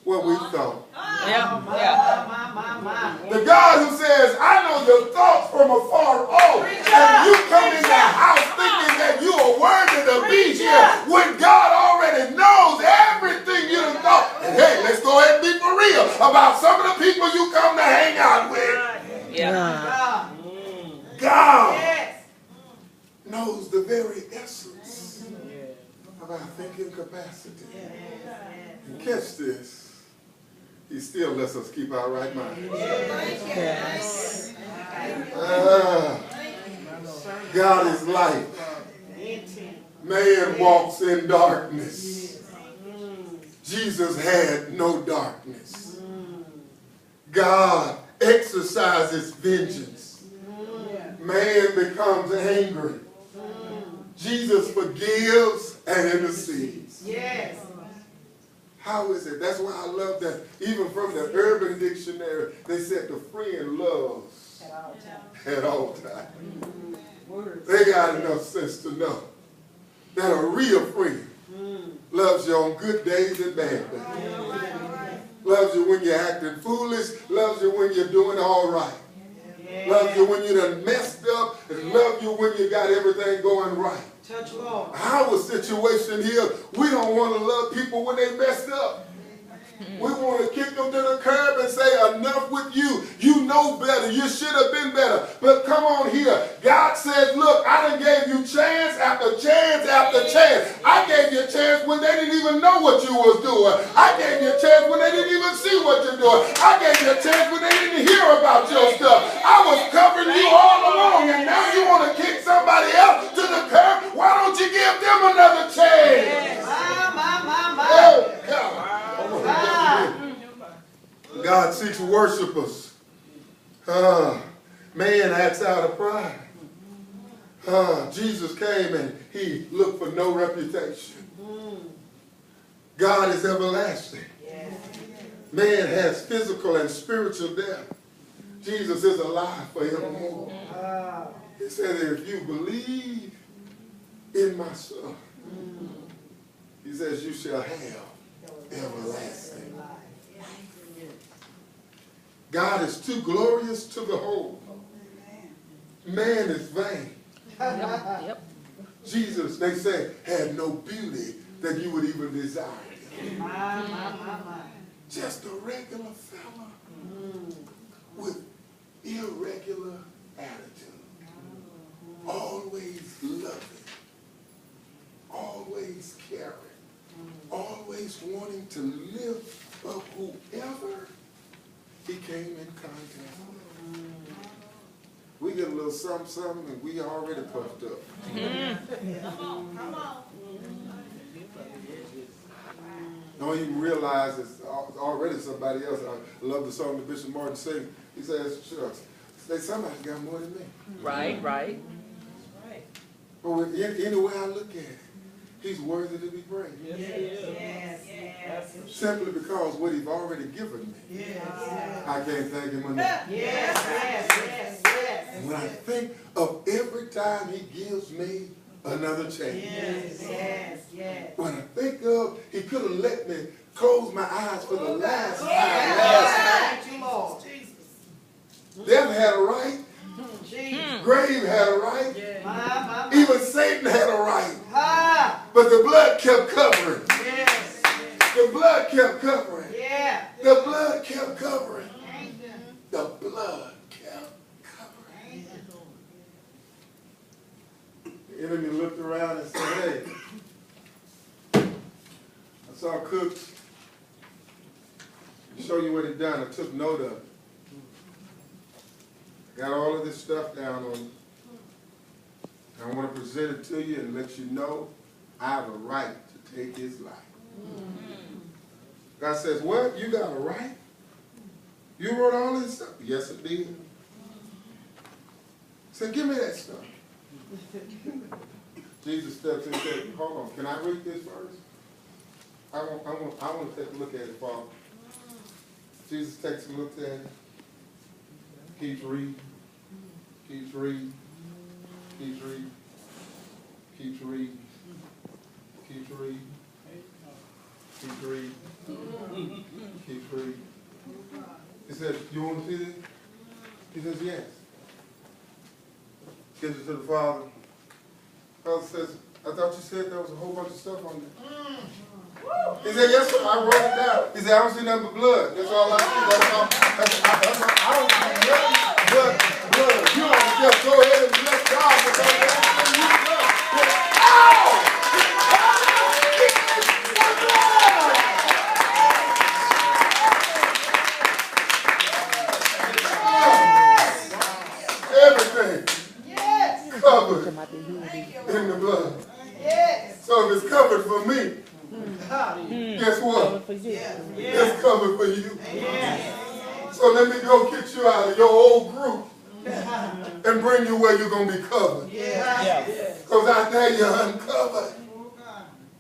what we thought. Yeah. The God who says, I know your thoughts from afar off, and you come in the house thinking that you are worthy to be here when God already knows everything you done thought. And hey, let's go ahead and be for real about some of the people you come to hang out with. God knows the very essence of our thinking capacity. And catch this. He still lets us keep our right mind. God is light. Man walks in darkness. Jesus had no darkness. God exercises vengeance. Man becomes angry. Jesus forgives and intercedes. Yes. How is it? That's why I love that. Even from the Urban Dictionary, they said the friend loves at all times. They got enough sense to know that a real friend loves you on good days and bad days. Loves you when you're acting foolish. Loves you when you're doing all right. Loves you when you done messed up. And loves you when you got everything going right. Touch Lord. Our situation here, we don't want to love people when they messed up. We want to kick them to the curb and say, enough with you. You know better. You should have been better. But come on here. God says, look, I done gave you chance after chance after chance. I gave you a chance when they didn't even know what you was doing. I gave you a chance when they didn't even see what you're doing. I gave you a chance when they didn't hear about your stuff. I was covering you all along, and now you want to kick somebody else to the curb? Why don't you give them another chance? Oh, God. God seeks worshipers. Man acts out of pride. Jesus came and he looked for no reputation. God is everlasting. Man has physical and spiritual death. Jesus is alive forevermore. He said, if you believe in my son, he says, you shall have everlasting life. God is too glorious to behold. Man is vain. Yep. Jesus, they say, had no beauty that you would even desire. Just a regular fella with irregular attitude. Always loving. Always caring. Always wanting to lift up whoever he came in contact with. We get a little something and we already puffed up. Come on. Don't even realize it's already somebody else. I love the song that Bishop Martin sings. He says, shucks, somebody's got more than me. Right. But any way I look at it, he's worthy to be praised. Yes. Simply because what he's already given me, I can't thank him enough. Yes. And when I think of every time he gives me another chance, when I think of he could have let me close my eyes for the last time. Death had a right. Grave had a right. Even Satan had a right. But the blood kept covering. The blood kept covering. The blood kept covering. The blood kept covering. The enemy looked around and said, hey, I saw Cooks. Show you what he done. I took note of it. Got all of this stuff down on it. I want to present it to you and let you know I have a right to take his life. God says, what? You got a right? You wrote all this stuff? Yes, I did. Said, give me that stuff. Jesus steps in and said, hold on, can I read this first? I want to take a look at it, Father. Jesus takes a look at it. Keeps reading. Keeps reading. Keeps reading. Keeps reading. Keeps reading. Keep reading. Keep reading. He said, you want to see this? He says, yes. Gives it to the father. Father says, I thought you said there was a whole bunch of stuff on there. He said, yes, sir, I wrote it down. He said, I don't see nothing but blood. That's all I see. That's all. I don't see nothing but blood. You want to just go ahead and bless God because everything you've done. Everything covered in the blood. So if it's covered for me, guess what? It's covered for you. So let me go get you out of your old group and bring you where you're going to be covered. Because out there you're uncovered.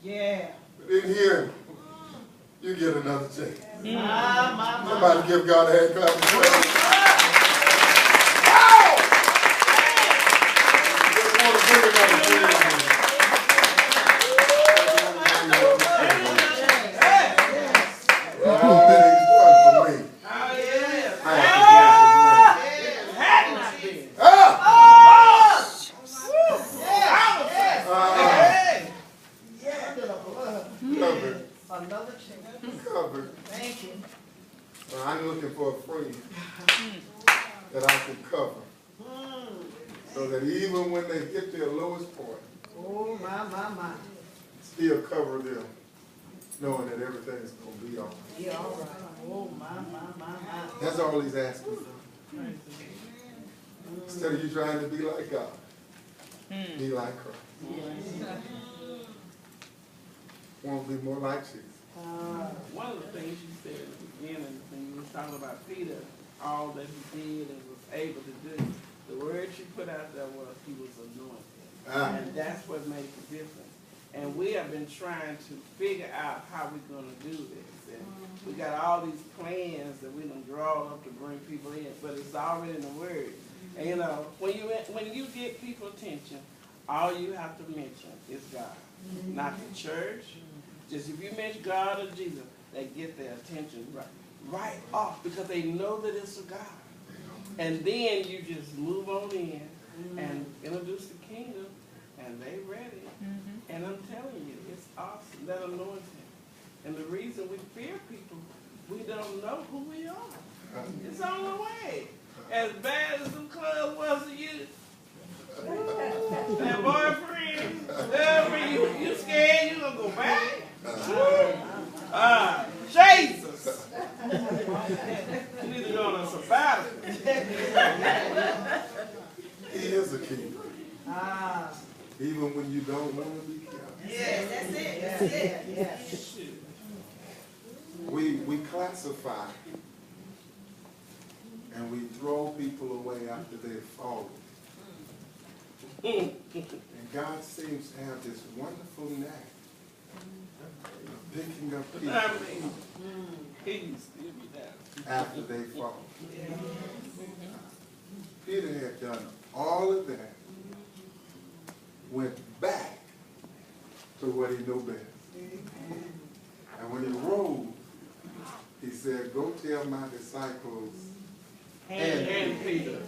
But in here, you get another chance. Somebody give God a hand clap. Covered. Thank you. I'm looking for a friend that I can cover. So that even when they hit their lowest point, Oh, my. still cover them, knowing that everything is going to be all right. Yeah, all right. Oh, my. That's all he's asking for. Instead of you trying to be like God, be like Christ. Want to be more like Jesus. One of the things you said in the beginning, when you were talking about Peter, all that he did and was able to do, the word you put out there was he was anointed. And that's what made the difference. And we have been trying to figure out how we're going to do this. And we got all these plans that we done draw up to bring people in, but it's already in the word. And you know, when you get people's attention, all you have to mention is God. Not the church. Just if you mention God or Jesus, they get their attention right off because they know that it's a God. And then you just move on in and introduce the kingdom, and they ready. And I'm telling you, it's awesome, that anointing. And the reason we fear people, we don't know who we are. It's on the way. As bad as some clubs was to you, that boyfriend, whatever, you scared you gonna go back? Jesus! You need to go on a sabbatical. He is a keeper. Even when you don't want to be kept. Yes, that's it. Yes. We classify and we throw people away after they've fallen. And God seems to have this wonderful knack of picking up people after they fall. Peter had done all of that, went back to what he knew best. And when he rose, he said, go tell my disciples and Peter.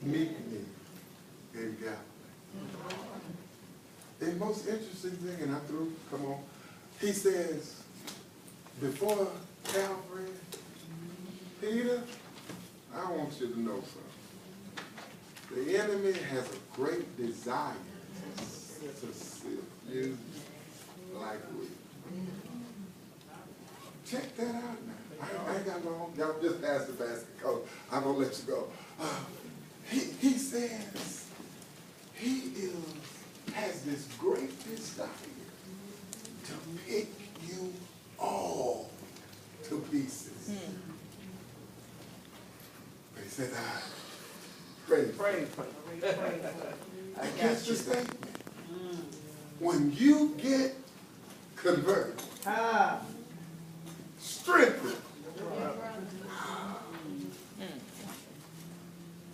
meet me in Galilee. The most interesting thing, and I'm through, come on, he says, before Calvary, Peter, I want you to know something. The enemy has a great desire to sift you like wheat. Check that out now. I ain't got long. Y'all just pass the basket, coach. I'm going to let you go. He says he has this great desire to pick you all to pieces. But he said, pray. Catch the statement. When you get converted, strengthened,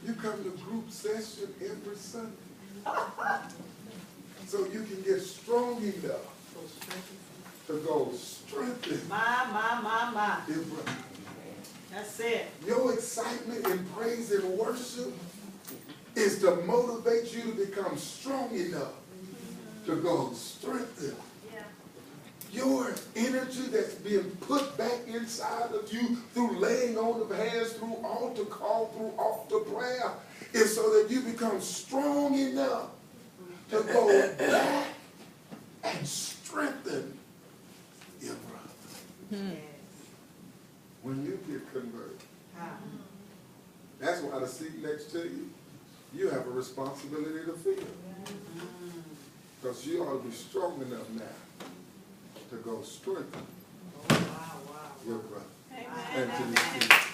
you come to group session every Sunday so you can get strong enough To go strengthen My. your brother. That's it. Your excitement in praise and worship is to motivate you to become strong enough to go strengthen. Your energy that's being put back inside of you through laying on of hands, through altar call, through altar prayer, is so that you become strong enough to go back and strengthen your brother. When you get converted. That's why the seat next to you, you have a responsibility to fill. Because you ought to be strong enough now to go strengthen your brother. And to the